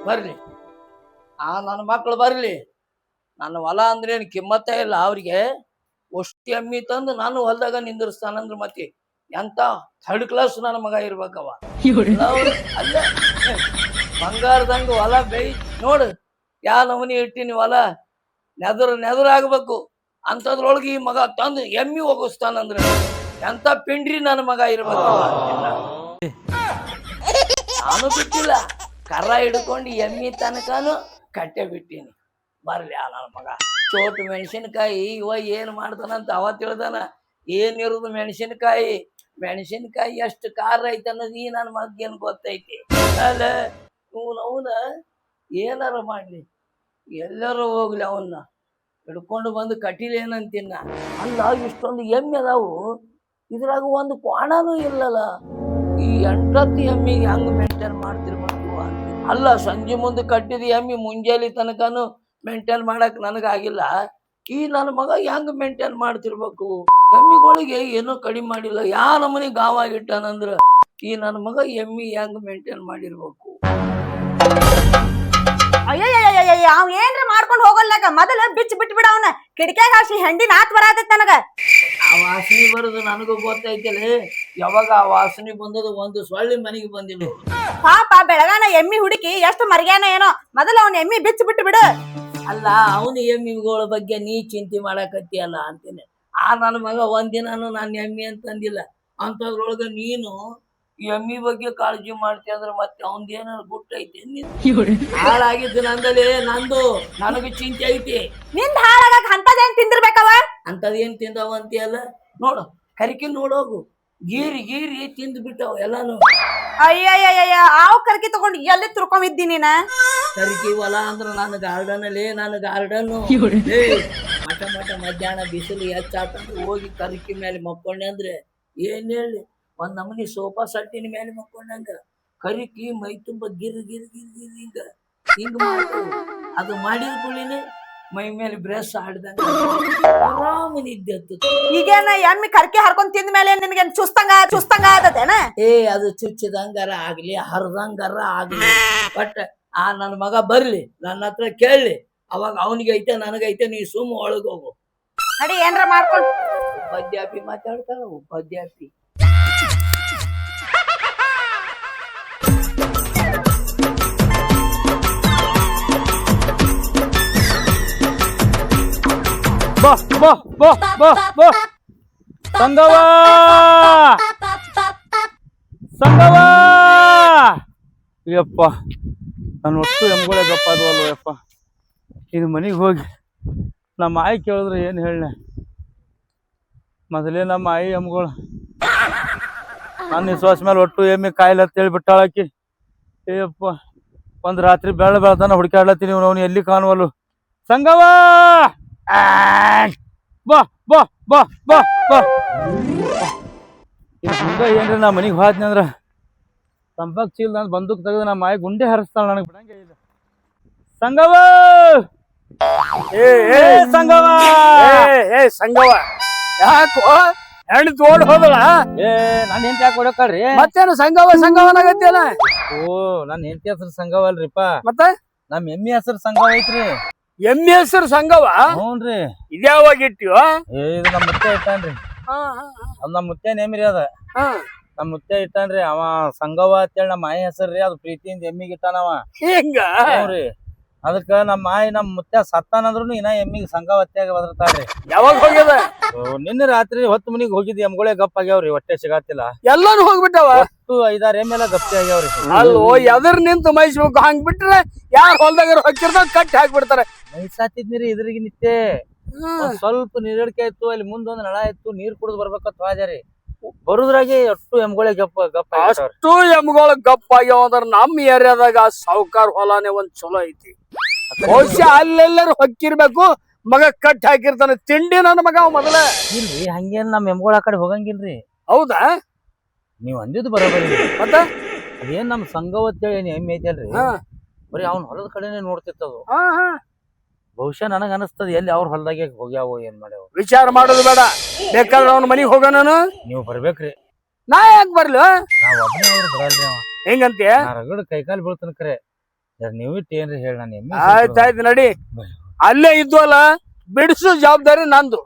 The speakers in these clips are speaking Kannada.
ಬರ್ಲಿ ನನ್ನ ಮಕ್ಳು ಬರ್ಲಿ. ನನ್ನ ಹೊಲ ಅಂದ್ರೇನು ಕಿಮ್ಮತ್ತೇ ಇಲ್ಲ ಅವ್ರಿಗೆ. ಅಷ್ಟು ಎಮ್ಮಿ ತಂದು ನಾನು ಹೊಲದಾಗ ನಿಂದಿರ್ಸ್ತಾನಂದ್ರ ಮತ್ತೆ ಎಂತ ಥರ್ಡ್ ಕ್ಲಾಸ್ ನನ್ನ ಮಗ ಇರ್ಬೇಕವ. ಅಲ್ಲ ಬಂಗಾರದಂಗ ಹೊಲ ಬೇಯ್ ನೋಡು ಯಾ ನಮನಿ ಇಟ್ಟಿನಿ ಹೊಲ ನೆದರಾಗ್ಬೇಕು ಅಂತದ್ರೊಳಗೆ ಈ ಮಗ ತಂದು ಎಮ್ಮಿ ಹೋಗಿಸ್ತಾನಂದ್ರ ಎಂತ ಪಿಂಡ್ರಿ ನನ್ನ ಮಗ ಇರ್ಬೇಕವ. ನಾನು ಬಿಟ್ಟಿಲ್ಲ, ಕರ್ರ ಹಿಡ್ಕೊಂಡು ಎಮ್ಮಿ ತನಕನು ಕಟ್ಟೆ ಬಿಟ್ಟೀನಿ. ಬರ್ಲಿ ನನ್ನ ಮಗ ಚೋಟು ಮೆಣಸಿನ್ಕಾಯಿ ಇವ ಏನ್ ಮಾಡ್ತಾನಂತ ಅವ ತಿಳ್ದಾನ. ಏನಿರೋದು ಮೆಣಸಿನ್ಕಾಯಿ ಎಷ್ಟು ಖಾರ ಐತೆ ಅನ್ನೋದು ಈ ನನ್ನ ಮಗೇನು ಗೊತ್ತೈತಿ. ಅಲ್ಲ ಅವನ ಏನಾರ ಮಾಡ್ಲಿ, ಎಲ್ಲರೂ ಹೋಗ್ಲಿ, ಅವನ್ನ ಹಿಡ್ಕೊಂಡು ಬಂದು ಕಟೀಲಿ ಏನಂತಿನ್ನ. ಅಲ್ಲ ಇಷ್ಟೊಂದು ಎಮ್ಮೆ ಅದಾವು, ಇದ್ರಾಗ ಒಂದು ಕ್ವಾಣನೂ ಇಲ್ಲಲ್ಲ. ಈ 8 ಎಮ್ಮಿಗೆ ಹೆಂಗ್ ಮೇಂಟೈನ್ ಮಾಡ್ತಿರ್ಬೇಕು ಅಂತೀನಿ. ಅಲ್ಲ ಸಂಜೆ ಮುಂದೆ ಕಟ್ಟಿದ ಎಮ್ಮಿ ಮುಂಜಾನೆ ತನಕನು ಮೇಂಟೈನ್ ಮಾಡಕ್ ನನಗಾಗಿಲ್ಲ. ಈ ನನ್ನ ಮಗ ಹೆಂಗ್ ಮೇಂಟೈನ್ ಮಾಡ್ತಿರ್ಬೇಕು? ಎಮ್ಮಿಗಳಿಗೆ ಏನೋ ಕಡಿಮೆ ಮಾಡಿಲ್ಲ, ಯಾ ನಮನಿ ಗಾವಾಗಿಟ್ಟಾನಂದ್ರ ಈ ನನ್ನ ಮಗ ಎಮ್ಮಿ ಹೆಂಗ್ ಮೇಂಟೈನ್ ಮಾಡಿರ್ಬೇಕು? ಅಯ್ಯಯ್ಯಯ್ಯ ಅವ್ ಏನ್ರ ಮಾಡ್ಕೊಂಡು ಹೋಗಲ್ಲಾಗ ಮೊದಲ ಬಿಚ್ಚ ಬಿಟ್ಬಿಡ ಅವನ ಕಿಟಕಿಯಾಗ ಹಾಸಿ ಹೆಂಡಿ ನಾತ್ ಬರತೈತಿ ನನಗ. ಆ ವಾಸನೆ ಬರೋದು ನನಗೂ ಗೊತ್ತೈತಿಲ್ಲ. ಯಾವಾಗ ಆ ವಾಸನೆ ಬಂದದು ಒಂದು ಸೊಳ್ಳೆ ಮನೆಗೆ ಬಂದಿಲ್ಲ. ಪಾಪ ಬೆಳಗಾನ ಎಮ್ಮಿ ಹುಡುಕಿ ಎಷ್ಟು ಮರ್ಗ್ಯಾನ ಏನೋ, ಮೊದಲ ಅವ್ನ ಎಮ್ಮಿ ಬಿಚ್ಚ ಬಿಟ್ಟು ಬಿಡು. ಅಲ್ಲ ಅವನು ಎಮ್ಮಿಗಳ ಬಗ್ಗೆ ನೀ ಚಿಂತೆ ಮಾಡಕತ್ತೀಯಲ್ಲ ಅಂತೀನಿ. ಆ ನನ್ನ ಮಗ ಒಂದಿನಾನು ನಾನು ಎಮ್ಮಿ ಅಂತಂದಿಲ್ಲ. ಅಂತದ್ರೊಳಗ ನೀನು ಎಮ್ಮಿ ಬಗ್ಗೆ ಕಾಳಜಿ ಮಾಡ್ತೀಯ ಅಂದ್ರೆ ಮತ್ತೆ ಅವಂದೇನಾರು ಗುಟ್ಟೈತಿ. ಹಾಳಾಗಿದ್ದು ನಂದಲೇ, ನಂದು ನನಗೆ ಚಿಂತೆ ಐತಿ. ನಿಂದ ಹಾಳಾಗಕ್ ಅಂತದೇನ್ ತಿಂದಿರ್ಬೇಕವ? ಅಂತದೇನ್ ತಿಂದವ ಅಂತೀಯಲ್ಲ, ನೋಡು ಕರಿಕೆ ನೋಡೋಗು, ಗೀರಿ ತಿಂದು ಬಿಟ್ಟವ ಎಲ್ಲಾನು. ಅಯ್ಯಯ್ಯಯ್ಯ ಆವ್ ಕರ್ಕಿ ತಗೊಂಡು ಎಲ್ಲಿ ತಿರ್ಕೊಂಡಿದ್ದಿ ನೀನ? ಕರಿಕೆ ಹೊಲ ಅಂದ್ರ ನನ್ನ ಗಾರ್ಡನ್ ಅಲ್ಲೇ, ನನ್ನ ಗಾರ್ಡನ್ನು. ಮಠ ಮಧ್ಯಾಹ್ನ ಬಿಸಿಲು ಹೆಚ್ಚಾತಂದ್ರೆ ಹೋಗಿ ಕರಿಕೆ ಮೇಲೆ ಮಕ್ಕೊಂಡೆ ಅಂದ್ರೆ ಏನ್ ಹೇಳಿ, ಒಂದ್ ನಮನಿ ಸೋಫಾ ಸಟ್ಟಿನ ಮೇಲೆ ಮಕ್ಕೊಂಡಂಗ ಕರಿಕಿ ಮೈ ತುಂಬ ಗಿರ್ ಹಿಂಗ ಅದು ಮಾಡಿದ ಕೂಲಿನ ಮೈ ಮೇಲೆ ಬ್ರಷ್ ಆಡ್ದಂಗ ಆರಾಮ ನಿದ್ದೆ ಹತ್ತದ. ಈಗೇನ ಎಮ್ಮಿ ಕರ್ಕಿ ಹರ್ಕೊಂಡ್ ತಿಂದ ಮೇಲೆ ನಿನ್ಗೆ ಚುಸ್ತಂಗ ಆದದೇನ? ಅದು ಚುಚ್ಚಿದಂಗಾರ ಆಗ್ಲಿ ಹರಿದಂಗಾರ ಆಗ್ಲಿ, ಬಟ್ ಆ ನನ್ನ ಮಗ ಬರ್ಲಿ, ನನ್ನ ಹತ್ರ ಕೇಳಲಿ, ಅವಾಗ ಅವನಿಗೆ ಐತೆ ನನಗೈತೆ, ನೀ ಸುಮ್ಮ ಒಳಗೋಗು. ನಡಿ ಏನ್ರ ಮಾಡ್ಕೊಂಡು. ಉಪಾಧ್ಯಾಪಿ ಮಾತಾಡ್ತಾರ, ಉಪಾಧ್ಯಾಪಿ. ಸಂಗವ ಯಪ್ಪ, ನಾನು ಒಟ್ಟು ಎಮ್ಗಳೇ ಗಪ್ಪ ಅದವಲ್ವ ಯಪ್ಪ. ಇದು ಮನೆಗೆ ಹೋಗಿ ನಮ್ಮ ಆಯಿ ಕೇಳಿದ್ರೆ ಏನು ಹೇಳ? ಮೊದಲೇ ನಮ್ಮ ಆಯಿ ಎಮ್ಗಳು ನನ್ನ ವಿಶ್ವಾಸ ಮೇಲೆ ಒಟ್ಟು ಎಮ್ಮೆ ಕಾಯಿಲೆ ಅಂತ ಹೇಳ್ಬಿಟ್ಟಾಳಕಿ. ಏಯಪ್ಪ, ಒಂದು ರಾತ್ರಿ ಬೆಳತಾನ ಹುಡುಕಾಡ್ಲತ್ತೀನಿ, ಅವನು ಎಲ್ಲಿ ಕಾಣುವಲ್ಲು. ಸಂಗವ ಬಾ ಬಾ ಬಾ ಬಾ ಬಾ. ಹಿಂಗ ಏನ್ರಿ ನಾ ಮನೆಗೆ ಹೋದ್ನಿ ಅಂದ್ರ ತಂಬಾಕ್ ಚೀಲ್ ನಾನು ಬಂದೂಕ್ ತೆಗೆದು ನಮ್ಮ ಮಾಯಿ ಗುಂಡೆ ಹರಿಸ್ತಾಳ, ನನಗೆ ಬಿಡಂಗೆ ಇಲ್ಲ. ಸಂಗವ ಸಂಗವ ಸಂಗವ ಯಾಕೋ ಹೆಣ್ಣು ತೋಡ್ ಹೋದಳ? ನನ್ನ ಹೆಂಡತಿ ಯಾಕೆ ಹೊಡಕಳ್ರಿ? ಮತ್ತೇನು ಸಂಗವನಾಗತ್ತಲ್ಲ? ಓ, ನನ್ನ ಹೆಂಡತಿ ಹೆಸರು ಸಂಗವ ಅಲ್ರಿಪ್ಪ, ಮತ್ತೆ ನಮ್ ಎಮ್ಮಿ ಹೆಸರು ಸಂಗವ ಐತ್ರಿ. ಎಮ್ಮಿ ಹೆಸರು ಸಂಗವ? ಹ್ಞೂನ್ರಿ. ಇದ್ಯಾವಾಗ ಇಟ್ಟಿವ? ಇದು ನಮ್ಮ ಮುತ್ತೆ ಇಟ್ಟಾನ್ರಿ. ಅದು ನಮ್ಮ ಮುತ್ತೆ ನೇಮ್ರಿ, ಅದ ನಮ್ಮ ಮುತ್ತೆ ಇಟ್ಟಾನ್ರಿ. ಅವ ಸಂಗವ ಅಂತೇಳಿ ನಮ್ಮ ಮಾಯಿ ಹೆಸರ್ರಿ, ಅದು ಪ್ರೀತಿಯಿಂದ ಎಮ್ಮಿಗೆ ಇಟ್ಟಾನವ. ಹಿಂಗ ಹ್ಞೂರಿ. ಅದಕ್ಕ ನಮ್ಮ ಮಾಯಿ ನಮ್ಮ ಮುತ್ತೆ ಸತ್ತಾನಂದ್ರು ಇನ್ನ ಎಮ್ಮಿಗೆ ಸಂಗವತ್ಯಾಗ ಬದರ್ತಾಳ್ರಿ. ಯಾವಾಗ ಹೋಗ್ಯದ? ನಿನ್ನೆ ರಾತ್ರಿ ಹೊತ್ತು ಮನಿಗೆ ಹೋಗಿದ್ ಎಮ್ಗಳೇ ಗಪ್ಪ ಆಗ್ಯಾವ್ರಿ, ಹೊಟ್ಟೆ ಸಿಗಾತಿಲ್ಲ. ಎಲ್ಲಾನು ಹೋಗ್ಬಿಟ್ಟವ? ಒಟ್ಟು 5-6 ಎಮ್ಮೆಲ್ಲ ಗಪ್ಪಿ ಆಗ್ಯಾವ್ರಿ. ಅಲ್ಲೋ, ಎದರ್ ನಿಂತು ಮೈಸ್ಬೇಕು, ಹಂಗ್ ಬಿಟ್ರೆ ಯಾರು ಹೊಲ್ದಾಗ ಹೊಕ್ಕಿರ್ದಾಗ ಕಟ್ಟಿ ಹಾಕ್ಬಿಡ್ತಾರೆ. ಮೈಸಾತಿದ್ನಿರಿ ಇದ್ರಿಗೆ ನಿತ್ಯ ಸ್ವಲ್ಪ ನೀರಡಿಕೆ ಆಯ್ತು, ಅಲ್ಲಿ ಮುಂದೊಂದು ನಳ ಇತ್ತು, ನೀರ್ ಕುಡಿದು ಬರ್ಬೇಕಂತ ಹಾದ್ಯಾರಿ. ಬರುದ್ರಾಗೆ ಅಷ್ಟು ಎಮ್ಗಳೇ ಗಪ್ಪ ಅಷ್ಟು ಎಮ್ಗಳು ಗಪ್ಪ ಆಗ್ಯಾವ ಅಂದ್ರ ನಮ್ ಏರಿಯಾದಾಗ ಸಾವುಕಾರ ಹೊಲಾನೆ ಒಂದ್ ಚಲೋ ಐತಿ. ಬಹುಶಃ ಅಲ್ಲೆಲ್ಲರೂ ಹೊಕ್ಕಿರ್ಬೇಕು, ಮಗ ಕಟ್ಟಿ ಹಾಕಿರ್ತಾನೆ. ತಿಂಡಿ ನನ್ನ ಮಗ ಮೊದಲ ಇಲ್ರಿ, ಹಂಗೇನ್ ನಮ್ ಎಮ್ಗಳ ಆ ಕಡೆ ಹೋಗಂಗಿಲ್ರಿ. ಹೌದಾ? ನೀವ್ ಅಂದಿದ್ದು ಬರೋಬರಿ. ಮತ್ತ ಅದೇನ್ ನಮ್ ಸಂಗವತ್ತೇಳಿ ಏನ್ ಎಮ್ಮೆ ಐತಲ್ರಿ, ಬರೀ ಅವ್ನ ಹೊಲದ ಕಡೆನೆ ನೋಡ್ತಿತ್ತದು. ಬಹುಶಃ ನನಗ ಅನಸ್ತದ ಎಲ್ಲಿ ಅವ್ರ ಹೊಲದಾಗೆ ಹೋಗ್ಯಾವೋ, ಏನ್ ಮಾಡ್ಯಾವ. ವಿಚಾರ ಮಾಡೋದು ಬೇಡ, ಬೇಕಾದ್ರೆ ಅವ್ನ ಮನಿಗ್ ಹೋಗೋಣ. ನೀವು ಬರ್ಬೇಕ್ರಿ. ನಾ ಯಾಕೆ ಬರ್ಲಿ? ನಾವ್ ಒಬ್ಬನೇ ಅವ್ರು ಬರಲ್ರಿ. ಅವ ಹೆಂಗಂತೆ? ನಾ ರಗಡ್ ಕೈಕಾಲು ಬೀಳ್ತಾನ ಕರೆ ನೀವು ಏನ್ರಿ ಹೇಳ ನಾನು ಎಮ್ಮಿ ಆಯ್ತಾಯ್ತು ನಡಿ. ಅಲ್ಲೇ ಇದ್ವಲ್ಲ ಬಿಡಿಸು ಜವಾಬ್ದಾರಿ ನಂದು.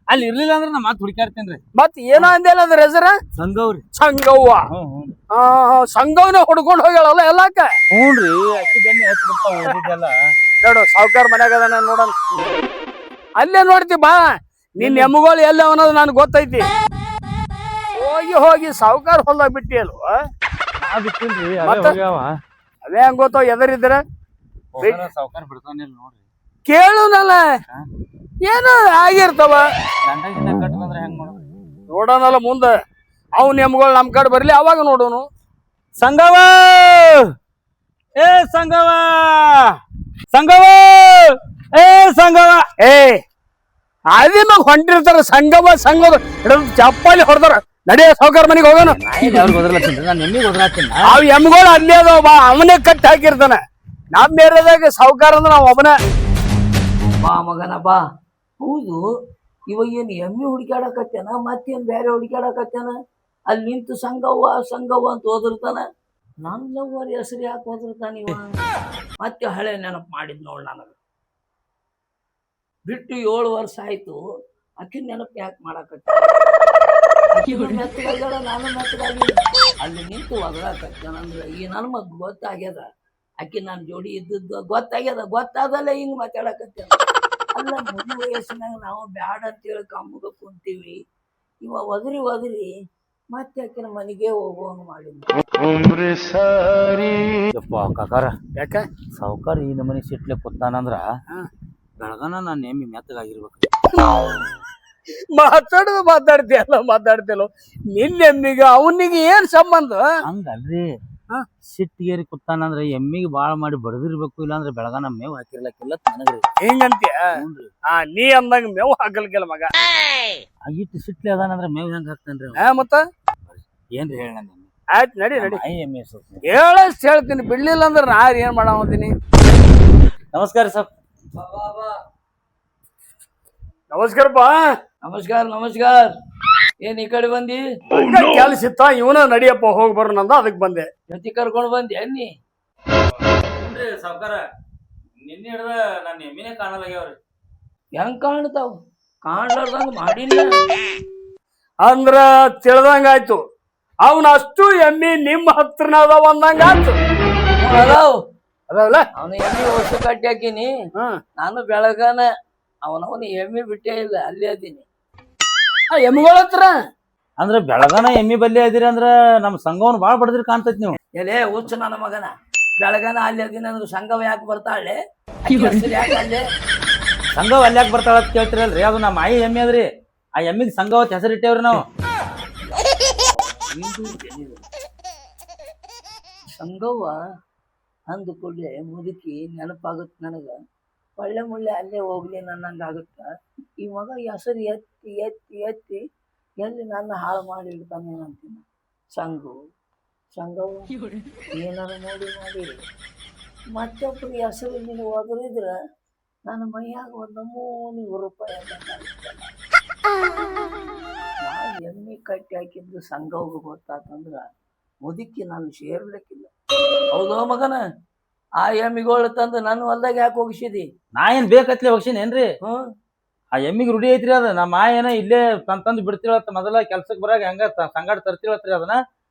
ಅಲ್ಲಿ ಇರ್ಲಿಲ್ಲ ಅಂದ್ರೆ ನಾ ಮತ್ ಹುಡುಕಾಡ್ತೇನ್ರಿ. ಮತ್ ಏನೋ ಅಂದೇಲ್ಲ ಅದ್ರ ಹೆಸರ ಸಂಗವ್ರಿ. ಸಂಗವ್ವ. ಸಂಗವ್ನ ಹುಡ್ಕೊಂಡ್ ಹೋಗ್ಯಾಳಲ್ಲ ಎಲ್ಲಾಕ. ಹ್ಞೂನ್ರಿ ಅಕ್ಕಿ ಬೆನ್ನಿ ಹಚ್ಬಿಡ್ತಾವ ಓದಿದ್ದೆಲ್ಲ. ನೋಡು ಸಾವ್ಕಾರ ಮನ್ಯಾಗ ಅದಾನ ನೋಡೋಣ. ಅಲ್ಲೇ ನೋಡ್ತಿ ಬಾ. ನಿನ್ ಎಮ್ಮುಗಳು ಎಲ್ಲ ಅನ್ನೋದು ನನ್ಗೆ ಗೊತ್ತೈತಿ. ಹೋಗಿ ಹೋಗಿ ಸಾವ್ಕಾರ ಹೊಲ್ದಾಗ ಬಿಟ್ಟಿ ಅಲ್ವಾ? ನಾ ಬಿಟ್ಟಿಲ್ರಿ ಹೋಗ್ಯಾವ. ಅವೇ ಹಂಗ ಗೊತ್ತಾವ ಎದರಿದ್ರ ಸಾವ್ಕಾರ ಬಿಡ್ತಾನಿಲ್ಲ ನೋಡ್ರಿ. ಕೇಳುನಲ್ಲ ಏನು ಆಗಿರ್ತಾವ. ಗಂಡ ಗಿಂಡ ಕಟ್ ಬಂದ್ರೆ ಹೆಂಗ್ ಮಾಡೋದು ನೋಡೋಣಲ್ಲ ಮುಂದ. ಅವ್ನ ಎಮ್ಮುಗಳು ನಮ್ ಕಡೆ ಬರ್ಲಿ ಅವಾಗ ನೋಡೋನು. ಸಂಗವ ಏ ಸಂಗವ ಸಂಗವ ಏ ಸಂಗವ ಏ ಅದೇ ಮಗ ಹೊಂಟಿರ್ತಾರ ಸಂಗವ ಸಂಗವ ಹಿಡಿದು ಚಪ್ಪಾಲಿ ಹೊಡೆದಾರ. ನಡಿಯ ಸಾವ್ಕಾರ ಮನೆಗೆ ಹೋಗೋಣ. ಅವ್ರಿಗೆ ಒದರ್ಲಾತೀನಿ ನಾನು ಎಮ್ಮಿಗೆ ಒದರಾತೀನಿ. ಅವ್ ಎಮ್ಗಳು ಅಲ್ಲೇ ಅದಾವ ಬಾ. ಅವನೇ ಕಟ್ಟಿ ಹಾಕಿರ್ತಾನ. ನಮ್ ಏರಿಯಾದಾಗ ಸಾವ್ಕಾರ ಅಂದ್ರೆ ನಾವ್ ಒಬ್ಬನ. ಬಾ ಮಗನ ಬಾ. ಹೌದು ಇವಾಗ ಏನು ಎಮ್ಮೆ ಹುಡುಕಾಡಕತ್ತೇನ ಮತ್ತೇನು ಬೇರೆ ಹುಡುಕಾಡಕತ್ತೇನ? ಅಲ್ಲಿ ನಿಂತು ಸಂಗವ್ವ ಸಂಗವ್ವ ಅಂತ ಓದಿರ್ತಾನ. ನನ್ನ ಹೆಸರು ಯಾಕೆ ಓದಿರ್ತಾನ ಇವ? ಮತ್ತೆ ಹಳೆ ನೆನಪು ಮಾಡಿದ್ ನೋಡ್ ನನಗೆ. ಬಿಟ್ಟು 7 ವರ್ಷ ಆಯ್ತು. ಅಕ್ಕಿ ನೆನಪು ಯಾಕೆ ಮಾಡಕತ್ತ? ಅಕ್ಕಿನೂ ಮೆತ್ತಗಾಗ್ಯಾಳ, ನಾನು ಮೆತ್ತಗಾಗಿಲ್ಲ. ಅಲ್ಲಿ ನಿಂತು ಒದರಾಕತ್ತೇನಂದ್ರೆ ಈ ನನ್ನ ಮಗ್ ಗೊತ್ತಾಗ್ಯದ. ಅಕ್ಕಿ ನನ್ನ ಜೋಡಿ ಇದ್ದದ್ದು ಗೊತ್ತಾಗ್ಯದ. ಗೊತ್ತಾದಲ್ಲೇ ಹಿಂಗ್ ಮಾತಾಡಕತ್ತೇನ. ಅಲ್ಲ ಮುದಿ ವಯಸ್ಸಿನಾಗ ನಾವು ಬ್ಯಾಡ ಅಂತೇಳಿ ಕಮ್ಮಗ ಕುಂತೀವಿ. ಇವ ಒದರಿ ಮತ್ತೆ ಅಕ್ಕಿನ ಮನೆಗೆ ಹೋಗುವಂಗ ಮಾಡಿದ್ವಿ. ಕಾಕಾರ ಯಾಕ ಸಾವ್ಕಾರ ಈ ನಮನಿ ಸಿಟ್ಲೆ ಕೂತಾನಂದ್ರ ಬೆಳಗನ ನಾನು ಎಮ್ಮಿ ಮೆತ್ತಗಾಗಿರ್ಬೇಕು. ಮಾತಾಡ್ತಿಯಲ್ಲ ನಿನ್ನ ಎಮ್ಮಿಗ ಅವನಿಗೆ ಏನ್ ಸಂಬಂಧ? ಹಂಗಲ್ರಿ ಸಿಟ್ಟಿಗೇರಿ ಕೂತಾನಂದ್ರ ಎಮ್ಮಿಗೆ ಬಾಳ ಮಾಡಿ ಬಡದಿರ್ಬೇಕು. ಇಲ್ಲಾಂದ್ರೆ ಬೆಳಗನ ಮೇವ್ ಹಾಕಿರ್ಲಕ್ಕಿಲ್ಲ ನನಗ್ರಿ. ಹಿಂಗಂತೀಯ? ನೀ ಅಂದಂಗ ಮೇವು ಹಾಕಲ್ಕಿಲ್ಲ ಮಗ. ಇಟ್ಟು ಸಿಟ್ಲಿ ಅದಾನಂದ್ರ ಮೇವ್ ಹೆಂಗ್ ಹಾಕ್ತೇನ್ರಿ? ಮತ್ತ ಏನ್ರಿ ಹೇಳ ನಾನು ಆಯ್ತು ನಡಿ ನಡಿ. ಎಮ್ಮಿ ಹೇಳಷ್ಟು ಹೇಳ್ತೀನಿ. ಬಿಡ್ಲಿಲ್ಲ ಅಂದ್ರೆ ನಾ ಏನ್ ಮಾಡಾವತೀನಿ. ನಮಸ್ಕಾರ ಸರ್. ನಮಸ್ಕಾರಪ್ಪ. ನಮಸ್ಕಾರ ನಮಸ್ಕಾರ. ಏನ್ ಈ ಕಡೆ ಬಂದಿ? ಕೆಲ್ಸ ಇತ್ತ ಇವನ ನಡಿಯಪ್ಪ ಹೋಗಿ ಬರೋಣಂದ ಅದಕ್ಕೆ ಬಂದೆ. ಜೊತೆ ಕರ್ಕೊಂಡು ಬಂದಿ ಅನ್ನಿ? ಸಾವ್ಕಾರ ನಿನ್ನೆ ಹಿಡ್ದ ನನ್ನ ಎಮ್ಮಿನೇ ಕಾಣಲಾಗ್ಯಾವ್ರಿ. ಹೆಂಗ್ ಕಾಣ್ತಾವ್? ಕಾಣ್ಲಾರ್ದಂಗ ಮಾಡಿಲ್ಲ ಅಂದ್ರ ತಿಳ್ದಂಗಾಯ್ತು. ಅವನ ಅಷ್ಟು ಎಮ್ಮಿ ನಿಮ್ಮ ಹತ್ರನ ಅದಾವ ಅಂದಂಗ ಆಯ್ತು. ಅದಾವ್ ಅದಾವಲ್ಲ ಅವನ ಎಮ್ಮಿ ಹೊಸ ಕಟ್ಟಿ ಹಾಕಿನಿ. ನಾನು ಬೆಳಗಾನ ಅವನವನ ಎಮ್ಮಿ ಬಿಟ್ಟೇ ಇಲ್ಲ, ಅಲ್ಲೇ ಅದೀನಿ. ಎಮ್ಮಿಗಳ ಹತ್ರ ಅಂದ್ರ ಬೆಳಗನ ಎಮ್ಮಿ ಬಲ್ಲಿ ಅದಿರಿ ಅಂದ್ರ ನಮ್ ಸಂಘವನ್ ಬಾಳ್ ಬಡದ್ರಿ ಕಾಣ್ತೈತಿ ನೀವು. ಎಲೆ ಹುಚ್ಚ ನನ್ನ ಮಗನ. ಬೆಳಗಾನ ಅಲ್ಲಿ ಅದೀನಿ ಅಂದ್ರೆ ಸಂಘವ ಯಾಕೆ ಬರ್ತಾಳೆ? ಯಾಕೆ ಅಲ್ಲೇ ಸಂಘವ ಅಲ್ಲಿ ಯಾಕೆ ಬರ್ತಾಳ ಅಂತ ಕೇಳ್ತಿರಲ್ರಿ? ಅದು ನಮ್ಮ ಆಯಿ ಎಮ್ಮಿ ಅದ್ರಿ. ಆ ಎಮ್ಮಿಗೆ ಸಂಘವತ್ ಹೆಸರು ಇಟ್ಟೇವ್ರಿ ನಾವು. ಸಂಘವ್ವ ಅಂದು ಕೂಡಲೇ ಮುದುಕಿ ನೆನಪಾಗುತ್ತೆ ನನಗ. ಒಳ್ಳೆ ಮುಳ್ಳೆ ಅಲ್ಲೇ ಹೋಗ್ಲಿ ನನ್ನಂಗ ಆಗುತ್ತ. ಈ ಮಗ ಹೆಸರು ಎತ್ತಿ ಎತ್ತಿ ಎತ್ತಿ ಎಲ್ಲಿ ನನ್ನ ಹಾಳು ಮಾಡಿ ಇಡ್ತಾನೆ ಅಂತೀನಿ. ಸಂಘವ್ವ ಏನಾರು ನೋಡಿ ಮತ್ತೊಬ್ಬರು ಹೆಸರು ನೀನು ಒದರಿದ್ರ ನನ್ನ ಮೈಯಾಗ ಒಂದು ನಮೂನಿ ರೂಪಾಯಿ ನಾ ಎಮ್ಮಿ ಕಟ್ಟಿ ಹಾಕಿದ್ದು ಸಂಘವ್ಗ ಗೊತ್ತಾತಂದ್ರ ಮುದುಕಿ ನಾನು ಸೇರ್ಲಿಕ್ಕಿಲ್ಲ. ಹೌದೋ ಮಗನ? ಆ ಎಮ್ಮಿಗಳು ತಂದು ನನ್ನ ಹೊಲ್ದಾಗ ಯಾಕೆ ಹೋಗಿಸಿದಿ? ನಾ ಏನ್ ಬೇಕತ್ಲೆ ಹೋಗ್ಸಿನೇನ್ರಿ? ಆ ಎಮ್ಮಿಗೆ ರೂಢಿ ಐತ್ರಿ. ಅದ ನಮ್ಮ ಆಯನ ಇಲ್ಲೇ ತಂದು ಬಿಡ್ತಿರತ್ತ. ಮೊದಲ ಕೆಲ್ಸಕ್ ಬರಾಗ ಹೆಂಗ ಸಂಗಾಟ ತರ್ತಿರತ್ರಿ ಅದನ್ನ.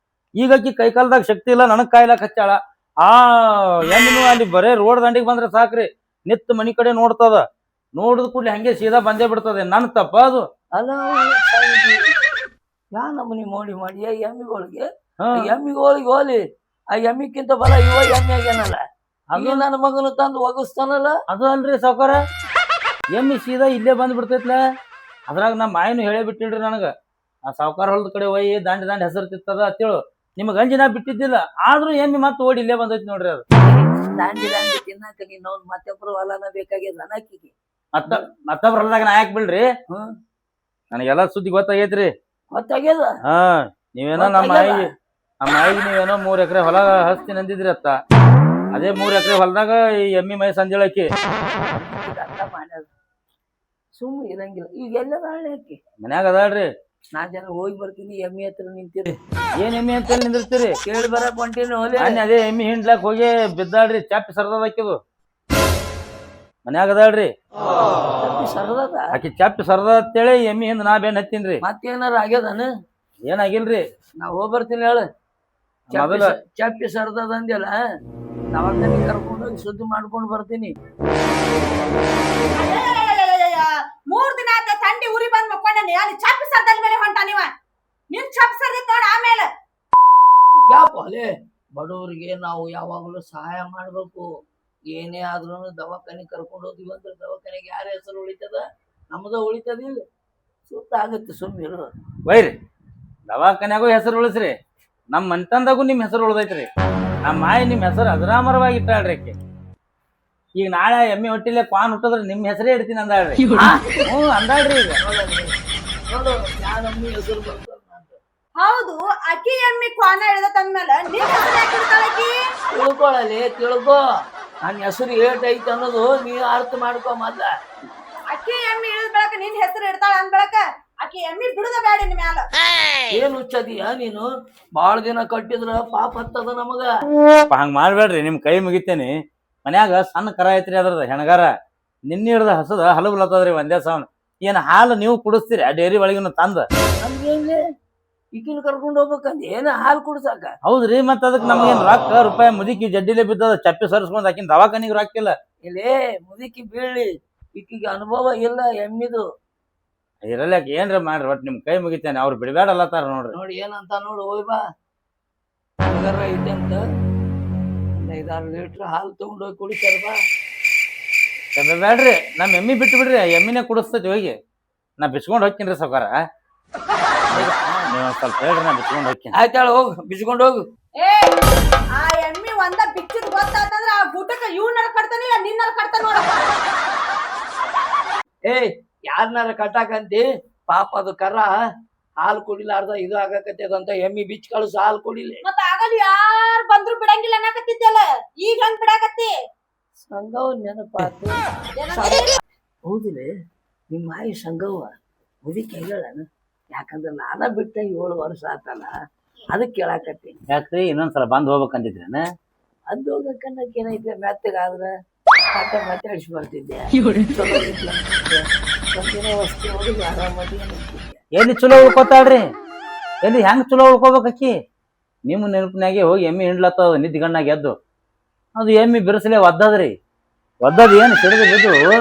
ಈಗಕ್ಕಿ ಕೈ ಕಾಲದಾಗ ಶಕ್ತಿ ಇಲ್ಲ, ನನಗ್ ಕಾಯ್ಲಾಕ್ ಹಚ್ಚಾಳ. ಆ ಎಮ್ಮಿನೂ ಅಲ್ಲಿ ಬರೇ ರೋಡ್ ದಂಡಿಗೆ ಬಂದ್ರೆ ಸಾಕ್ರಿ, ನಿತ್ ಮನಿ ಕಡೆ ನೋಡ್ತದ. ನೋಡಿದ ಕೂಡ್ಲೆ ಹಂಗೆ ಸೀದಾ ಬಂದೇ ಬಿಡ್ತದೆ. ನನ್ ತಪ್ಪ ಅದು? ಅಲ್ಲ ಯಾ ನಮ್ಮನಿ ಮೋಡಿ ಮಾಡಿ ಆ ಎಮ್ಮಿಗಳಿಗೆ ಹೋಲಿ. ಆ ಎಮ್ಮಿಕ್ಕಿಂತ ಬಲ ಇವ ಎಮ್ಮಿ ಆಗ್ಯಾನಲ್ಲ. ಅದು ನನ್ನ ಮಗನು ತಂದು ಒಗಸ್ತಾನಲ್ಲ. ಅದು ಅಲ್ರಿ ಸಾವ್ಕಾರ, ಎಮ್ಮಿ ಸೀದಾ ಇಲ್ಲೇ ಬಂದ್ ಬಿಡ್ತೈತ್ಲ. ಅದ್ರಾಗ ನಮ್ಮ ಮಾಯನು ಹೇಳೇ ಬಿಟ್ಟಿಲ್ರಿ ನನಗ. ಆ ಸಾವ್ಕಾರ ಹೊಲದ ಕಡೆ ಒಯ್ಯಿ ದಾಂಡಿ ಹೆಸರು ತಿತ್ತದ ಅಂತೇಳು. ನಿಮ್ಗೆ ಗಂಜಿನ ಬಿಟ್ಟಿದ್ದಿಲ್ಲ, ಆದ್ರೂ ಎಮ್ಮಿ ಮತ್ತೆ ಓಡಿ ಇಲ್ಲೇ ಬಂದೈತಿ ನೋಡ್ರಿ. ಅದು ದಾಂಡಿ ತಿನ್ನಾಕ ನೀನು ಮತ್ತೊಬ್ರು ಹೊಲನ ಬೇಕಾಗ್ಯದ ಅನಾಕಿಗೆ. ಮತ್ತೊಬ್ರ ಹೊಲದಾಗ ನಾ ಯಾಕೆ ಬಿಡ್ರಿ? ನನಗೆಲ್ಲ ಸುದ್ದಿ ಗೊತ್ತಾಗೈತ್ರಿ. ಗೊತ್ತಾಗ್ಯದ? ನೀವೇನೋ ನಮ್ಮ ಮಾಯಿಗೆ ನೀವೇನೋ 3 ಎಕರೆ ಹೊಲ ಹಸ್ತೀನಿ ಅಂದಿದ್ರಿ ಅತ್ತ. ಅದೇ 3 ಎಕರೆ ಹೊಲದಾಗ ಈ ಎಮ್ಮಿ ಮೈ ಸಂಜೆಳಕಿ ಮಾಡ್ಯಾದ. ಸುಮ್ಮ ಇರಂಗಿಲ್ಲ. ಈಗ ಎಲ್ಲ ನಾಳೆ ಹಾಕಿ ಮನ್ಯಾಗ ಅದಾಳ್ರಿ. ನಾ ಜನ ಹೋಗಿ ಬರ್ತೀನಿ ಎಮ್ಮಿ ಹತ್ರ ನಿಂತೀರಿ ಏನ್ ಎಮ್ಮಿ ಅಂತ ನಿಂದಿರ್ತೀರಿ? ಕೇಳಿ ಬರಕ್ ಹೊಂಟೀನಿ ಹೋಲೆ ಅನ್ಯ ಅದೇ ಎಮ್ಮಿ ಹಿಂಡ್ಲಾಕ್ ಹೋಗಿ ಬಿದ್ದಾಳ್ರಿ, ಚಾಪಿ ಸರ್ದದ ಆಕಿದು ಮನ್ಯಾಗ ಅದಾಳ್ರಿ. ಸರದದ ಆಕಿ ಚಾಪಿ ಸರ್ದ ಅಂತೇಳಿ ಎಮ್ಮಿ ಹಿಂದ್ ನಾ ಬೇನ್ ಹತ್ತೀನ್ರಿ. ಮತ್ತೇನಾರ ಆಗ್ಯದನ ಏನಾಗಿಲ್ರಿ. ನಾ ಹೋಗಿ ಬರ್ತೀನಿ ಹೇಳು. ಮೊದಲ ಚಾಪಿ ಸರದದ ಅಂದ್ಯಲ್ಲ, ದವಾಖಾನೆ ಕರ್ಕೊಂಡೋಗಿ ಸುದ್ದಿ ಮಾಡ್ಕೊಂಡು ಬರ್ತೀನಿ. 3 ದಿನ ಆತ ಥಂಡಿ ಉರಿ ಬಂದ್ ಮಕ್ಕೊಂಡೇನಿ, ಅಲ್ಲಿ ಚಪ್ಪಿ ಸರ್ದಲ್ ಮೇಲೆ ಹೊಂಟ ನೀವ. ನಿನ್ ಚಪ್ಪಿ ಸರ್ದಿತ್ ನೋಡ ಆಮೇಲೆ. ಯಾಪ ಅಲೆ ಬಡವರಿಗೆ ನಾವು ಯಾವಾಗಲೂ ಸಹಾಯ ಮಾಡ್ಬೇಕು. ಏನೇ ಆದ್ರೂ ದವಾಖಾನೆ ಕರ್ಕೊಂಡು ಹೋದ್ವಿ ಅಂದ್ರೆ ದವಾಖಾನೆಗೆ ಯಾರ ಹೆಸರು ಉಳಿತದ? ನಮ್ದ ಉಳಿತದಿಲ್ಲ. ಸುತ್ತ ಆಗತ್ತೆ ಸುಮ್ಮಿರು. ಬೈರಿ ದವಾಖಾನ್ಯಾಗೂ ಹೆಸರು ಉಳಿಸ್ರಿ, ನಮ್ ಮನ್ತಂದಾಗೂ ನಿಮ್ ಹೆಸರು ಉಳ್ದೈತ್ರಿ. ನಮ್ಮ ಮಾಯಿ ನಿಮ್ ಹೆಸರು ಅಜರಾಮರವಾಗಿ ಇಟ್ಟಾಳ್ರಿ ಆಕಿ. ಈಗ ನಾಳೆ ಎಮ್ಮೆ ಹೊಟ್ಟಿಲೆ ಕ್ವಾನ್ ಹುಟ್ಟದ್ರ ನಿಮ್ ಹೆಸರೇ ಇಡ್ತೀನಿ ಅಂದಾಳ್ರಿ. ಹ್ಞೂ ಅಂದಾಳ್ರಿ. ಈಗ ನೋಡು ಯಾರಮ್ಮಿ ಹೆಸರು ಬರ್ತದ ಅಂತ ಹೌದು, ಅಕ್ಕಿ ಎಮ್ಮಿ ಕ್ವಾನ ಇಳ್ದತ್ತಂದ್ಮೇಲೆ ನಿನ್ ಹೆಸರು ಯಾಕೆ ಇಡ್ತಾಳ ಆಕಿ? ತಿಳ್ಕೊಳಲಿ, ತಿಳ್ಕೊ. ನನ್ನ ಹೆಸರು ಏಟೈತೆ ಅನ್ನೋದು ನೀ ಅರ್ಥ ಮಾಡ್ಕೊ ಮೊದ್ಲ. ಅಕ್ಕಿ ಎಮ್ಮಿ ಇಳಿದ ಬೆಳಕ ನಿನ್ ಹೆಸರು ಇಡ್ತಾಳ ಅಂದ್ ಬೆಳಕ ಅಕ್ಕಿ ಎಮ್ಮಿ ಬಿಡುದ ಬ್ಯಾಡ ನಿನ್ ಮ್ಯಾಲ. ಏನ್ ಹುಚ್ಚದಿಯ ನೀನು? ಬಾಳ ದಿನ ಕಟ್ಟಿದ್ರ ಪಾಪ ಹತ್ತದ ನಮಗ. ಹಂಗ ಮಾಡ್ಬೇಡ್ರಿ, ನಿಮ್ ಕೈ ಮುಗಿತೇನಿ. ಮನ್ಯಾಗ ಸಣ್ಣ ಕರ ಐತ್ರಿ, ಅದ್ರದ ಹೆಣಗಾರ ನಿನ್ನೆ ಹಿಡ್ದ ಹಸದ ಹಲಬಲತ್ತದ್ರಿ ಒಂದೇ ಸಾವನ್. ಏನ್ ಹಾಲು ನೀವು ಕುಡಿಸ್ತೀರಿ ಆ ಡೈರಿ ಒಳಗಿನ ತಂದ? ನಮ್ಗೇನ್ಲಿ ಈಕಿನ ಕರ್ಕೊಂಡು ಹೋಗ್ಬೇಕಂದ ಏನ ಹಾಲು ಕುಡ್ಸಾಕ? ಹೌದ್ರಿ, ಮತ್ತ ಅದಕ್ಕೆ ನಮ್ಗೇನ್ ರೊಕ್ಕ ರೂಪಾಯಿ ಮುದುಕಿ ಜಡ್ಡಿಲೆ ಬಿದ್ದದ, ಚಪ್ಪಿ ಸರಿಸ್ಕೊಂಡ್ ಆಕಿನ ದವಾಖಾನಿಗೆ ರೊಕ್ಕಿಲ್ಲ. ಇಲ್ಲೇ ಮುದುಕಿ ಬೀಳಿ, ಈಕಿಗೆ ಅನುಭವ ಇಲ್ಲ ಎಮ್ಮಿದು. ಇರಲ್ಯಾಕ ಏನ್ರ ಮಾಡ್ರಿ, ಒಟ್ ನಿಮ್ ಕೈ ಮುಗಿತೇನೆ. ಅವ್ರು ಬಿಡಬೇಡಲ್ಲತ್ತಾರ ನೋಡ್ರಿ. ನೋಡಿ ಏನಂತ ನೋಡು, ಹೋಯ್ ಬಾ ಹಂಗಾರ ಐತೆ ಅಂತ 5-6 ಲೀಟ್ರ್ ಹಾಲು ತಗೊಂಡೋಗಿ ಕುಡಿತಾರ ಬಾ. ಬೇಡ್ರಿ, ನಮ್ ಎಮ್ಮಿ ಬಿಟ್ಟು ಬಿಡ್ರಿ, ಎಮ್ಮಿನೇ ಕುಡಿಸ್ತೈತಿ ಹೋಗಿ. ನಾ ಬಿಚ್ಕೊಂಡ್ ಹೋಗ್ತೀನಿ ಸಾವ್ಕಾರ. ನೀವ್ ಸ್ವಲ್ಪ ಹೇಳ್ರಿ, ನಾ ಬಿಚ್ಕೊಂಡ್ ಹೋಗ್ತೀನಿ. ಆಯ್ತಾಳ ಹೋಗು, ಬಿಚ್ಕೊಂಡು ಹೋಗು. ಏ ಆ ಎಮ್ಮಿ ಒಂದ ಬಿಚ್ಚಿದ್ ಗೊತ್ತಾತಂದ್ರ ಆ ಗುಟಕ ಇವ್ನರ ಕಟ್ತಾನಿಲ್ಲ ನಿನ್ನರ ಕಟ್ತಾನ ನೋಡ. ಏ ಯಾರನ್ನಾರ ಕಟ್ಟಾಕಂತಿ? ಪಾಪ ಅದು ಕರ ಹಾಲು ಕುಡಿಲಾರ್ದ ಇದು ಆಗಕತ್ತದಂತ ಎಮ್ಮಿ ಬಿಚ್ಚ ಕಳ್ಸ ಹಾಲು ಕುಡಿಲಿ. ಮತ್ತ ಆಗಲ್ ಯಾರ್ ಬಂದ್ರು ಬಿಡಂಗಿಲ್ಲ ಅನ್ನಕತ್ತಿದ್ದಲ್ಲ, ಈಗ ಹೆಂಗ್ ಬಿಡಾಕತ್ತಿ? ಸಂಗವ್ ನೆನಪಾತು. ಹೌದಿಲ್ಲ, ನಿಮ್ಮ ಮಾಯಿ ಸಂಗವ್ವ ಮುದಿಕೆ ಹೇಳಣ. ಯಾಕಂದ್ರೆ ನಾನ ಬಿಟ್ಟ 7 ವರ್ಷ ಆತಲ್ಲ, ಅದಕ್ಕೆ ಕೇಳಾಕತ್ತೀನಿ. ಯಾಕ್ರಿ ಇನ್ನೊಂದ್ಸಲ ಬಂದ್ ಹೋಗ್ಬೇಕಂತಿದ್ರೇನ? ಅದು ಹೋಗಕ್ಕನ್ನಕ್ಕೆ ಏನೈತೆ, ಮೆತ್ತಗಾದ್ರ ಮಾತಾಡಿಸಿ ಬರ್ತಿದ್ದೆ. ಒಂದಿನ ವಸ್ತು ಹೋಗಿ ಆರಾಮಾಗಿ ಎಲ್ಲಿ ಚಲೋ ಉಳ್ಕೋತಾಳ್ರಿ? ಎಲ್ಲಿ ಹೆಂಗ್ ಚಲೋ ಉಳ್ಕೋಬೇಕು ಅಕ್ಕಿ? ನಿಮ್ಮ ನೆನಪಿನಾಗೆ ಹೋಗಿ ಎಮ್ಮಿ ಹಿಂಡ್ಲತ್ತದ ನಿದ್ದಿಗಣ್ಣಾಗ ಎದ್ದು. ಅದು ಎಮ್ಮಿ ಬಿರುಸಲೆ ಒದ್ದದ್ರಿ. ಒದ್ದದ್ ಏನು ಸಿಡಿದು ಬಿದ್ದು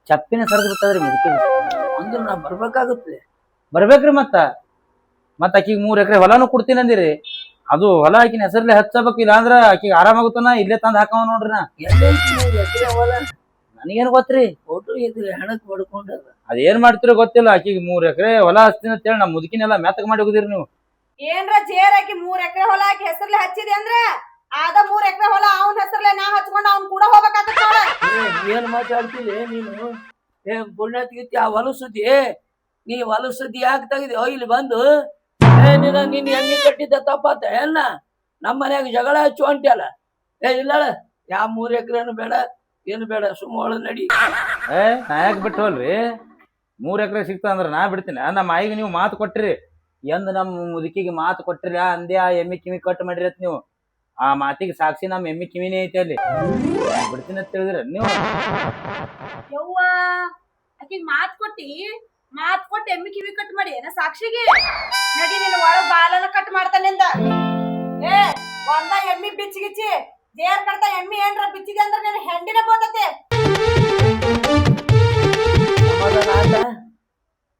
ಚಪ್ಪಿನ ಸರಿದು ಬಿಟ್ಟದ್ರಿ ಮುದುಕಿ. ಅಂದ್ರೆ ನಾ ಬರ್ಬೇಕಾಗುತ್ತೆ. ಬರ್ಬೇಕ್ರಿ. ಮತ್ತ ಆಕಿಗೆ 3 ಎಕರೆ ಹೊಲಾನು ಕೊಡ್ತೀನಿ ಅಂದಿರಿ. ಅದು ಹೊಲ ಆಕಿನ ಹೆಸರ್ಲೆ ಹಚ್ಚಬೇಕು, ಇಲ್ಲ ಅಂದ್ರ ಆಕಿಗೆ ಆರಾಮಾಗುತ್ತಾನ ಇಲ್ಲೇ ತಂದ್ ಹಾಕವ ನೋಡ್ರಿ. ನಾ ಎಕರೆ ಹೊಲ ನನಗೇನ್ ಗೊತ್ತ್ರಿ? ಫೋಟೋ ಇದ್ರೆ ಹಣಕ್ ಬಡ್ಕೊಂಡದ. ಅದೇನ್ ಮಾಡ್ತಿರೋ ಗೊತ್ತಿಲ್ಲ. ಆಕಿಗೆ 3 ಎಕರೆ ಹೊಲ ಹಚ್ತೀನಿ ಅಂತ ಹೇಳಿ ನಮ್ಮ ಮುದುಕಿನೆಲ್ಲ ಮೆತ್ತಗ್ ಮಾಡಿ ಹೋಗಿದಿರಿ ನೀವು. ಏನ್ರ ಜೇರ್ ಹಾಕಿ 3 ಎಕರೆ ಹೊಲ ಹಾಕಿ ಹೆಸರ್ಲೆ ಹಚ್ಚಿದೆ ಅಂದ್ರ ಆದ 3 ಎಕರೆ ಹೊಲ ಅವನ ಹೆಸರ್ಲೆ ನಾ ಹಚ್ಕೊಂಡ್ ಅವ್ನ್ ಕೂಡ ಹೋಗ್ಬೇಕಾಗತ್ತ ನೋಡ. ಏನ್ ಮಾತಾಡ್ತಿಲ್ಲ ನೀನು? ಏ ಪುಣ್ಯತ್ಗಿತ್ತಿ ಆ ಹೊಲಸುದ್ದಿ, ನೀ ಹೊಲಸುದ್ದಿ ಯಾಕೆ ತೆಗಿದ್ಯೋ ಇಲ್ಲಿ ಬಂದು? ನಿನ್ ಎಮ್ಮಿ ಕಟ್ಟಿದ್ದ ತಪ್ಪಾತ ಏನ? ನಮ್ಮ ಮನ್ಯಾಗ ಜಗಳ ಹಚ್ಚು ಅಂಟ್ಯಲ್ಲ. ಇಲ್ಲ ಯಾವ 3 ಎಕರೆನು ಬೇಡ, ಏನು ಬೇಡ, ಸುಮ್ಮ ಒಳ ನಡಿ. ನಾ ಯಾಕೆ ಬಿಟ್ಟು ಹೋಲ್ರಿ? 3 ಎಕರೆ ಸಿಗ್ತಾ ಅಂದ್ರ ನಾ ಬಿಡ್ತೀನಿ. ನಮ್ಮ ಆಯಿಗೆ ನೀವು ಮಾತು ಕೊಟ್ಟಿರಿ, ಎಂದ್ ನಮ್ಮ ಮುದುಕಿಗೆ ಮಾತು ಕೊಟ್ಟಿರಿ ಅಂದೇ ಆ ಎಮ್ಮಿ ಕಿವಿ ಕಟ್ ಮಾಡಿರಿ ಅಂತ. ನೀವು ಆ ಮಾತಿಗೆ ಸಾಕ್ಷಿ ನಮ್ಮ ಎಮ್ಮಿ ಕಿವಿನೇ ಐತಿ ಅಲ್ಲಿ. ಬಿಡ್ತೀನಿ ಅಂತ ಹೇಳಿದ್ರಿ ನೀವು. ಯವ್ವ ಆಕಿಗ್ ಮಾತ್ ಕೊಟ್ಟು ಎಮ್ಮಿ ಕಿವಿ ಕಟ್ ಮಾಡಿ ಏನ ಸಾಕ್ಷಿಗೆ? ನಡಿ ನಿನ್ನ ಒಳಗ್ ಬಾಲನ ಕಟ್ ಮಾಡ್ತಾನಿಂದ. ಏ ಒಂದ ಎಮ್ಮಿ ಬಿಚ್ಚಿಗಿಚ್ಚಿ ದೇರ್ ಕಡ್ತಾ ಎಮ್ಮಿ ಏನ್ರ ಬಿಚ್ಚಿದೆ ಅಂದ್ರ ನಿನ್ನ ಹೆಂಡಿನ ಬೋತತೆ.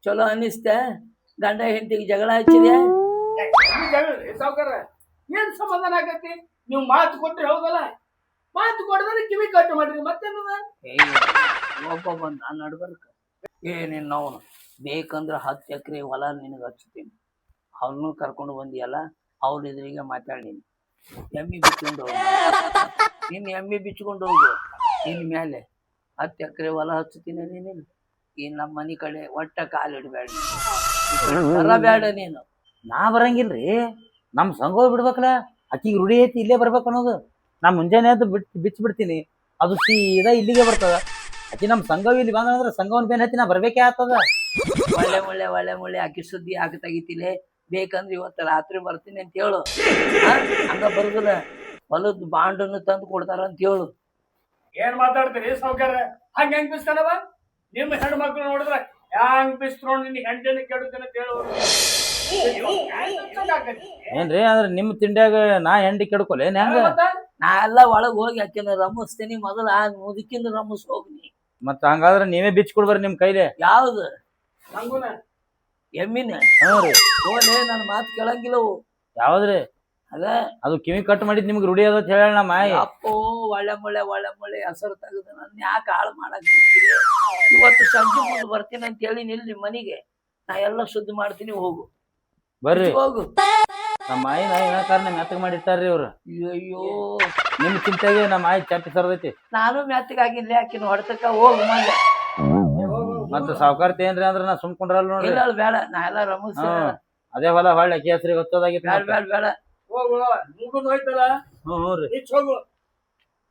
ಚಲೋ ಅನ್ನಿಸ್ತ? ಗಂಡ ಹೆಂಡತಿಗೆ ಜಗಳ ಹಚ್ಚಿದೆ? ಸಾವ್ಕಾರ ಏನ್ ಸಮಾಧಾನ ಆಗತ್ತೆ? ನೀವು ಮಾತು ಕೊಟ್ರಿ ಹೌದಲ್ಲ, ಮಾತು ಕೊಡದ್ರೆ ಕಿವಿ ಕಟ್ಟು ಮಾಡ್ರಿ, ಮತ್ತೇನದ? ಒಬ್ಬ ಬಂದ ನಾನು ನಡ್ಬರ್ಕ. ಏನೇನು ನಾವು ಬೇಕಂದ್ರೆ 10 ಎಕರೆ ಹೊಲ ನಿನಗೆ ಹಚ್ತೀನಿ. ಅವನು ಕರ್ಕೊಂಡು ಬಂದಿಯಲ್ಲ, ಅವ್ರ ಎದುರಿಗೆ ಮಾತಾಡೀನಿ. ಎಮ್ಮಿ ಬಿಚ್ಕೊಂಡು ಹೋಗು, ನಿನ್ನ ಎಮ್ಮಿ ಬಿಚ್ಕೊಂಡು ಹೋಗು. ಇನ್ ಮೇಲೆ 10 ಎಕರೆ ಹೊಲ ಹಚ್ತೀನಿ ನೀನು. ಈ ನಮ್ಮ ಮನೆ ಕಡೆ ಒಟ್ಟ ಕಾಲಿಡ್ಬೇಡ, ಬರಬೇಡ ನೀನು. ನಾ ಬರಂಗಿಲ್ರಿ, ನಮ್ ಸಂಘ ಬಿಡ್ಬೇಕಲ್ಲ. ಆಕಿಗೆ ರೂಢಿ ಐತಿ ಇಲ್ಲೇ ಬರ್ಬೇಕು ಅನ್ನೋದು. ನಾ ಮುಂಜಾನೆ ಅದು ಬಿಚ್ಚಿ ಬಿಡ್ತೀನಿ, ಅದು ಸೀದಾ ಇಲ್ಲಿಗೆ ಬರ್ತದ. ಆಕಿ ನಮ್ ಸಂಘ ಇಲ್ಲಿ ಬಂದ್ರೆ ಸಂಘವನ್ ಬೇನ್ ಹತ್ತಿ ನಾ ಬರ್ಬೇಕೇ ಆಗ್ತದ. ಒಳ್ಳೆ ಆಕಿ ಸುದ್ದಿ ಯಾಕೆ ತೆಗಿತಿಲೆ ಬೇಕಂದ್ರೆ ಇವತ್ತು ರಾತ್ರಿ ಬರ್ತೀನಿ ಅಂತ ಹೇಳು. ಹಂಗ ಬರುದಿಲ್ಲ ಹೊಲದ ಬಾಂಡನ್ನು ತಂದು ಕೊಡ್ತಾರ ಅಂತ ಹೇಳು. ಏನ್ ಮಾತಾಡ್ತೀರಿ ಸಾವ್ಕಾರ? ಹೆಂಗ್ ಬಿಸ್ತಾನವ? ನಿಮ್ಮ ಹೆಣ್ಣು ಮಕ್ಳು ನೋಡಿದ್ರ ಹೆಂಗ್ ಬಿಸ್ತೋಡ್ ನಿನ್ ಹೆಂಡನ ಕೆಡುತ್ತೇನೆ ಅಂತ ಹೇಳೋರು. ಏನ್ರಿ ಅಂದ್ರೆ ನಿಮ್ ತಿಂಡ್ಯಾಗ ನಾ ಹೆಂಡಿ ಕೆಡ್ಕೊಲೆ ಹೆಂಗ? ನಾ ಎಲ್ಲ ಒಳಗ್ ಹೋಗಿ ಆಕಿನ ರಮಿಸ್ತೀನಿ ಮೊದಲ ಮುದುಕಿಂದ ರಮಿಸ್ ಹೋಗ್ನಿ. ಮತ್ತ ಹಂಗಾದ್ರ ನೀವೇ ಬಿಚ್ ಕೊಡ್ಬಾರ ನಿಮ್ ಕೈಲೆ. ಯಾವ್ದು ನಂಗುನ ಎಮ್ಮಿನ? ಹ್ಞೂ ರೀ. ಹೋಲೆ ನನ್ನ ಮಾತು ಕೇಳಂಗಿಲ್ಲವು. ಯಾವ್ದ್ರಿ? ಅದ ಅದು ಕಿವಿ ಕಟ್ ಮಾಡಿದ್ ನಿಮ್ಗೆ ರೂಢಿ ಅದ ಹೇಳ ನಮ್ಮ ಮಾಯಿ. ಅಪ್ಪೋ ಒಳ್ಳೆ ಮಳೆ ಹೆಸರು ತೆಗೆದು ನನ್ನ ಯಾಕೆ ಹಾಳು ಮಾಡಕ್ ಇವತ್ತು ಸಂಜೆ ಮುಂದೆ ಬರ್ತೀನಿ ಅಂತ ಹೇಳಿ ನಿಲ್ ನಿಮ್ ಮನಿಗೆ ನಾ ಎಲ್ಲ ಶುದ್ಧ ಮಾಡ್ತೀನಿ. ಹೋಗು ಬರ್ರಿ ಹೋಗು. ನಮ್ಮ ಮಾಯಿ ನಾ ಏನ ಕಾರಣ ಮೆತ್ತಗ್ ಮಾಡಿರ್ತಾರ್ರಿ ಇವ್ರು. ಅಯ್ಯೋ ನಿಮ್ ಚಿಂತೆಗೆ ನಮ್ಮ ಮಾಯಿ ಚಾಪಿ ಸರ್ದೈತಿ. ನಾನು ಮೆತ್ತಗಾಗಿಲ್ಲ ಆಕಿನ ಹೊಡ್ತಕ್ಕ ಹೋಗು ಮಲ್ಲೆ. ಮತ್ತ ಸಾವ್ಕಾರ್ತಿ ಏನ್ರಿ ಅಂದ್ರ ನಾ ಸುಮ್ಕೊಂಡ್ರಲ್ಲ ನೋಡ್ರಿ. ಇಲ್ಲ ಬೇಡ ನಾ ಎಲ್ಲ ರಮಿಸ್. ಅದೇ ಹೊಲ ಹೊಳ್ಳಿ ಅಕ್ಕಿ ಹೆಸರಿಗೆ ಹೊತ್ತೋದಾಗಿತ್ತು. ಬೇಡ ಹೋಗು ಮುಗುದ್ ಹೋಯ್ತಲ್ಲ ಹ್ಞೂ ರೀ. ಹೆಚ್ಚು ಹೋಗು.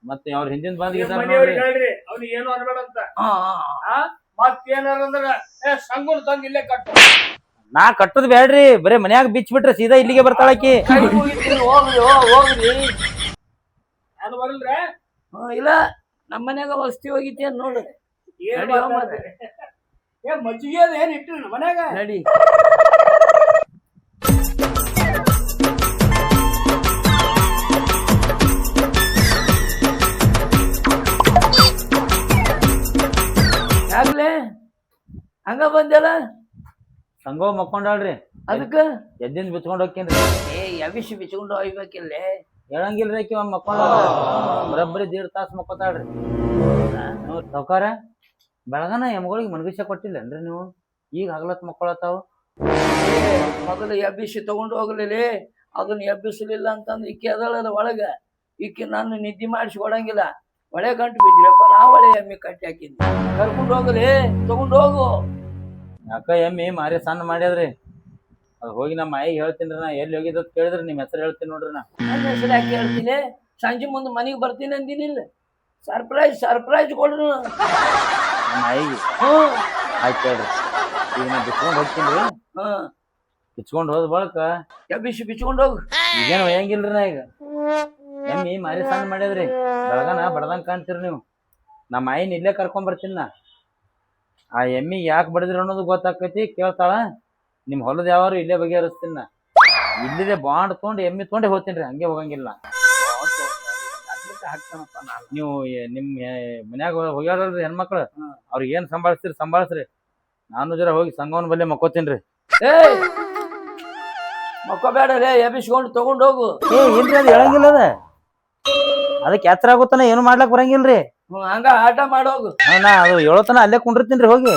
ಮತ್ತೆ ಅವ್ರ ಹಿಂದಿನ ಬಂದ್ ಮನೆಯವ್ರಿಗೆ ಹೇಳ್ರಿ ಅವ್ನಿಗೆ ಏನು ಅನ್ಬೇಡ ಅಂತ. ಮತ್ತೇನಾರ ಅಂದ್ರ ಸಂಗುನ್ ತಂದ್ ಇಲ್ಲೇ ಕಟ್ಟು. ನಾ ಕಟ್ಟುದ್ ಬೇಡ್ರಿ, ಬರೇ ಮನ್ಯಾಗ ಬಿಚ್ ಬಿಟ್ರೆ ಸೀದಾ ಇಲ್ಲಿಗೆ ಬರ್ತಾಳಕಿ. ಹೋಗ್ರಿ ಅದು ಬರಲ್ರೆ? ಇಲ್ಲ ನಮ್ಮ ಮನ್ಯಾಗ ವಸ್ತಿ ಹೋಗಿತ್ತೇನ್ ನೋಡು. ಏನ್ ಮಜ್ಜಿಗೆ ಅದ ಏನ್ ಇಟ್ಟು ಮನ್ಯಾಗ ನಡಿ. ಯಾಕ್ಲೆ ಹಂಗ ಬಂದಲ್ಲ? ಸಂಗೋ ಮಕ್ಕೊಂಡಾಳ್ರಿ, ಅದಕ್ಕ ಎದ್ದಿನ ಬಿಚ್ಕೊಂಡ್ ಹೋಗ್ಕೇನ್ರಿ. ಅವಿಷ್ ಬಿಚ್ಕೊಂಡು ಹೋಗ್ಬೇಕಿಲ್ಲೇ. ಹೇಳಂಗಿಲ್ರಿ ಆಕಿ ಮಕ್ಕೊಂಡ ಬರಬ್ಬರಿ 1.5 ತಾಸು ಮಕ್ಕೋತಾಳ್ರಿ. ಸಾವ್ಕಾರ ಬೆಳಗನ ಎಮ್ಗಳಿಗೆ ಮನಗಿಸ ಕೊಟ್ಟಿಲ್ಲೇನ್ರಿ ನೀವು? ಈಗ ಹಗಲತ್ ಮಕ್ಕೊಳತಾವ. ಮೊದಲು ಎಬ್ಬಿಸಿ ತಗೊಂಡು ಹೋಗ್ಲಿಲ್ಲ, ಅದನ್ನ ಎಬ್ಬಿಸಲಿಲ್ಲ ಅಂತಂದ್ರೆ ಈಕಿ ಅದಳದ ಒಳಗ ಈಕಿ ನಾನು ನಿದ್ದೆ ಮಾಡಿಸಿ ಕೊಡಂಗಿಲ್ಲ. ಒಳೆ ಗಂಟು ಬಿದ್ರಪ್ಪ ನಾ ಒಳ್ಳೆ ಎಮ್ಮಿ ಕಟ್ಟಿ ಹಾಕಿದ್ನಿ. ಕರ್ಕೊಂಡು ಹೋಗಲಿ, ತಗೊಂಡು ಹೋಗು. ಯಾಕ ಎಮ್ಮಿ ಮಾರಿ ಸಣ್ಣ ಮಾಡ್ಯದ್ರಿ. ಅದು ಹೋಗಿ ನಮ್ಮ ಮಾಯಿಗೆ ಹೇಳ್ತೀನಿ. ನಾ ಎಲ್ಲಿ ಹೋಗಿದ್ದ ಕೇಳಿದ್ರಿ ನಿಮ್ಮ ಹೆಸರು ಹೇಳ್ತೀನಿ ನೋಡ್ರಿ. ನನ್ನ ಹೆಸರು ಯಾಕೆ ಹೇಳ್ತೀನಿ? ಸಂಜೆ ಮುಂದೆ ಮನೆಗೆ ಬರ್ತೀನಿ ಅಂದಿನಿಲ್ಲ. ಸರ್ಪ್ರೈಸ್ ಕೊಡ್ರು ನಮ್ಮ ಮಾಯಿಗೆ. ಆಯ್ತು ಹೇಳ್ರಿ. ಈಗ ನಾ ಬಿಚ್ಕೊಂಡು ಹೋಗ್ತೀನಿ. ಬಿಚ್ಕೊಂಡು ಹೋದ ಬಳಕ ಎಬ್ಬಿಸಿ ಬಿಚ್ಕೊಂಡು ಹೋಗು. ಈಗೇನು ಒಯ್ಯಂಗಿಲ್ರಿ. ನಾ ಈಗ ಎಮ್ಮಿ ಮಾರಿ ಸಣ್ಣ ಮಾಡ್ಯದ್ರಿ. ಬೆಳಗನ ಬಡದಂಗ ಕಾಣ್ತೀರಿ ನೀವು. ನಮ್ಮ ಮಾಯಿನ ಇಲ್ಲೇ ಕರ್ಕೊಂಡ್ ಬರ್ತೀನಿ ನಾ. ಆ ಎಮ್ಮಿ ಯಾಕೆ ಬಡದ್ರಿ ಅನ್ನೋದು ಗೊತ್ತಾಕೈತಿ. ಕೇಳ್ತಾಳ. ನಿಮ್ ಹೊಲದ ಯಾವಾರು ಇಲ್ಲೇ ಬಗೆಹರಿಸ್ತೀನಿ ನಾ. ಇಲ್ಲಿದೆ ಬಾಂಡ್ ತೊಗೊಂಡು ಎಮ್ಮಿ ತೊಗೊಂಡೆ ಹೋಗ್ತೀನಿ. ಹಂಗೆ ಹೋಗಂಗಿಲ್ಲ. ನೀವು ನಿಮ್ ಮನ್ಯಾಗ ಹೋಗ್ಯಾರಲ್ರಿ ಹೆಣ್ಮಕ್ಳು, ಅವ್ರಿಗೆ ಏನ್ ಸಂಭಾಳಿಸ್ರಿ. ನಾನು ಜರ ಹೋಗಿ ಸಂಗವನ್ ಬಲ್ಲೆ ಮಕ್ಕೋತೀನ್ರಿ. ಮಕ್ಕೋಬೇಡ ರೇ, ಎಬ್ಬಿಸ್ಕೊಂಡು ತಗೊಂಡು ಹೋಗು. ಇಲ್ರಿ ಅದು ಹೇಳಂಗಿಲ್ಲ. ಅದಕ್ಕೆ ಎತ್ತರ ಆಗುತ್ತಾನ ಏನು ಮಾಡ್ಲಕ್ ಬರಂಗಿಲ್ರಿ. ಹಂಗ ಆಟ ಮಾಡೋಗು. ನಾ ಅದು ಹೇಳೋತನ ಅಲ್ಲೇ ಕುಂಡಿರ್ತೀನಿ ಹೋಗಿ.